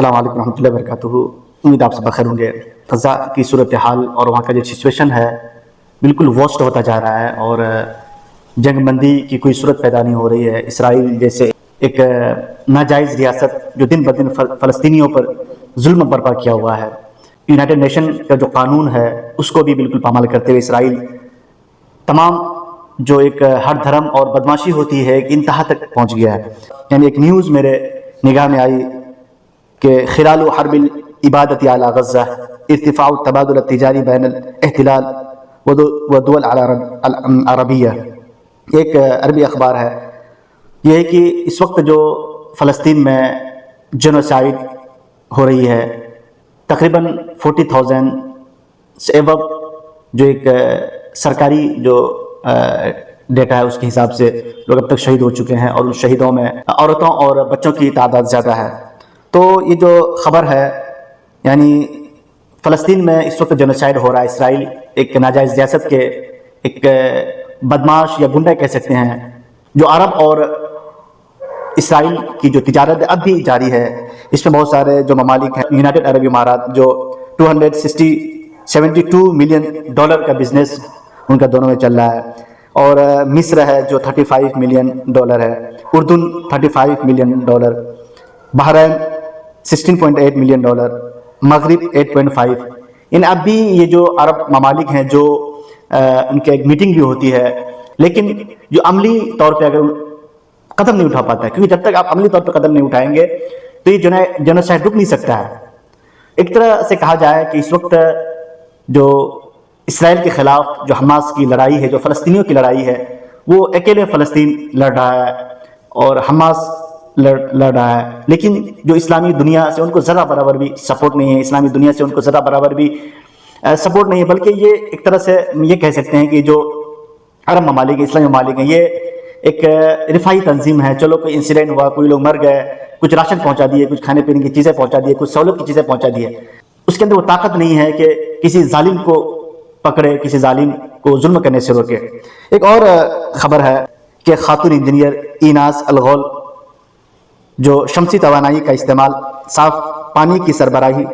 السلام علیکم ورحمۃ اللہ وبرکاتہ۔ امید آپ سب بخیر ہوں گے۔ غزہ کی صورتحال اور وہاں کا جو سچویشن ہے بالکل ورسٹ ہوتا جا رہا ہے اور جنگ بندی کی کوئی صورت پیدا نہیں ہو رہی ہے۔ اسرائیل جیسے ایک ناجائز ریاست جو دن بدن فلسطینیوں پر ظلم برپا کیا ہوا ہے، یونائٹڈ نیشن کا جو قانون ہے اس کو بھی بالکل پامال کرتے ہوئے اسرائیل تمام جو ایک ہر دھرم اور بدماشی ہوتی ہے ایک انتہا تک پہنچ گیا ہے۔ یعنی ایک نیوز میرے نگاہ میں آئی کہ خلال حرب العبادت علی غزہ ارتفاع التبادل التجاری بین الاحتلال ودول العربیہ، ایک عربی اخبار ہے۔ یہ ہے کہ اس وقت جو فلسطین میں جنوسائیڈ ہو رہی ہے، تقریباً 40,000 سے ابو جو ایک سرکاری جو ڈیٹا ہے اس کے حساب سے لوگ اب تک شہید ہو چکے ہیں، اور ان شہیدوں میں عورتوں اور بچوں کی تعداد زیادہ ہے۔ تو یہ جو خبر ہے، یعنی فلسطین میں اس وقت جنوسائیڈ ہو رہا ہے، اسرائیل ایک ناجائز ریاست کے ایک بدماش یا گنڈا کہہ سکتے ہیں، جو عرب اور اسرائیل کی جو تجارت اب بھی جاری ہے۔ اس میں بہت سارے جو ممالک ہیں، یونائٹڈ عرب امارات جو 272 ملین ڈالر کا بزنس ان کا دونوں میں چل رہا ہے، اور مصر ہے جو 35 ملین ڈالر ہے، اردن 35 million dollar, Bahrain 16.8 million dollar, مغرب 8.5۔ اب بھی یہ جو عرب ممالک ہیں جو ان کی ایک میٹنگ بھی ہوتی ہے، لیکن جو عملی طور پہ اگر قدم نہیں اٹھا پاتا ہے، کیونکہ جب تک آپ عملی طور پہ قدم نہیں اٹھائیں گے تو یہ جنوسائیڈ رک نہیں سکتا ہے۔ ایک طرح سے کہا جائے کہ اس وقت جو اسرائیل کے خلاف جو حماس کی لڑائی ہے، جو فلسطینیوں کی لڑائی ہے، وہ اکیلے فلسطین لڑ رہا ہے اور حماس لڑ رہا ہے، لیکن جو اسلامی دنیا سے ان کو ذرا برابر بھی سپورٹ نہیں ہے، اسلامی دنیا سے ان کو ذرا برابر بھی سپورٹ نہیں ہے، بلکہ یہ ایک طرح سے یہ کہہ سکتے ہیں کہ جو عرب ممالک ہیں، اسلامی ممالک ہیں، یہ ایک رفاہی تنظیم ہے۔ چلو کوئی انسیڈنٹ ہوا، کوئی لوگ مر گئے، کچھ راشن پہنچا دیے، کچھ کھانے پینے کی چیزیں پہنچا دیے، کچھ سہولت کی چیزیں پہنچا دیے، اس کے اندر وہ طاقت نہیں ہے کہ کسی ظالم کو پکڑے، کسی ظالم کو ظلم کرنے سے روکے۔ ایک اور خبر ہے کہ خاتون انجینئر ایناس الغول جو شمسی توانائی کا استعمال، صاف پانی کی سربراہی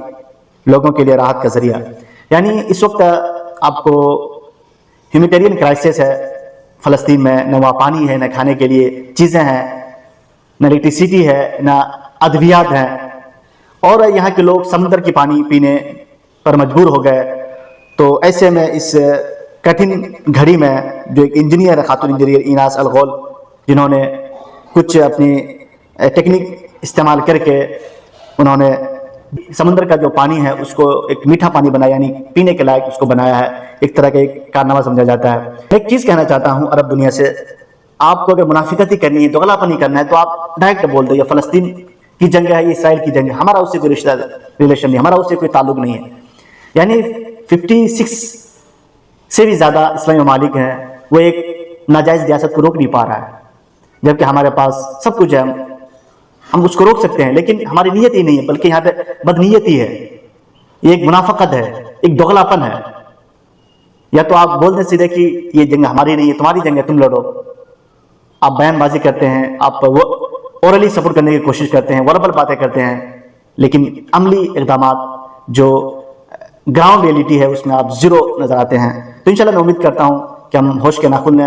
لوگوں کے لیے راحت کا ذریعہ۔ یعنی اس وقت آپ کو ہیومینیٹیرین کرائسس ہے فلسطین میں، نہ وہاں پانی ہے، نہ کھانے کے لیے چیزیں ہیں، نہ الیکٹریسٹی ہے، نہ ادویات ہیں، اور یہاں کے لوگ سمندر کی پانی پینے پر مجبور ہو گئے۔ تو ایسے میں اس کٹھن گھڑی میں جو ایک انجینئر ہے، خاتون انجینئر ایناس الغول، جنہوں نے کچھ اپنی ٹیکنیک استعمال کر کے انہوں نے سمندر کا جو پانی ہے اس کو ایک میٹھا پانی بنایا، یعنی پینے کے لائق اس کو بنایا ہے، ایک طرح کا ایک کارنامہ سمجھا جاتا ہے۔ میں ایک چیز کہنا چاہتا ہوں عرب دنیا سے، آپ کو اگر منافقت ہی کرنی ہے، دوغلا پنی کرنا ہے، تو آپ ڈائریکٹ بول دو یہ فلسطین کی جنگ ہے، یہ اسرائیل کی جنگ ہے، ہمارا اس سے کوئی رشتہ ریلیشن نہیں، ہمارا اس سے کوئی تعلق نہیں ہے۔ یعنی 56 سے بھی زیادہ اسلامی ممالک ہیں، وہ ایک ناجائز ریاست کو روک نہیں پا رہا ہے، جبکہ ہمارے پاس سب کچھ ہے، ہم اس کو روک سکتے ہیں، لیکن ہماری نیت ہی نہیں ہے، بلکہ یہاں پہ بدنیتی ہے، یہ ایک منافقت ہے، ایک دوغلاپن ہے۔ یا تو آپ بول دیں سیدھے کہ یہ جنگ ہماری نہیں ہے، تمہاری جنگ ہے، تم لڑو۔ آپ بیان بازی کرتے ہیں، آپ وہ اورلی سپورٹ کرنے کی کوشش کرتے ہیں، وربل باتیں کرتے ہیں، لیکن عملی اقدامات جو گراؤنڈ ریئلٹی ہے اس میں آپ زیرو نظر آتے ہیں۔ تو انشاءاللہ میں امید کرتا ہوں کہ ہم ہوش کے ناخن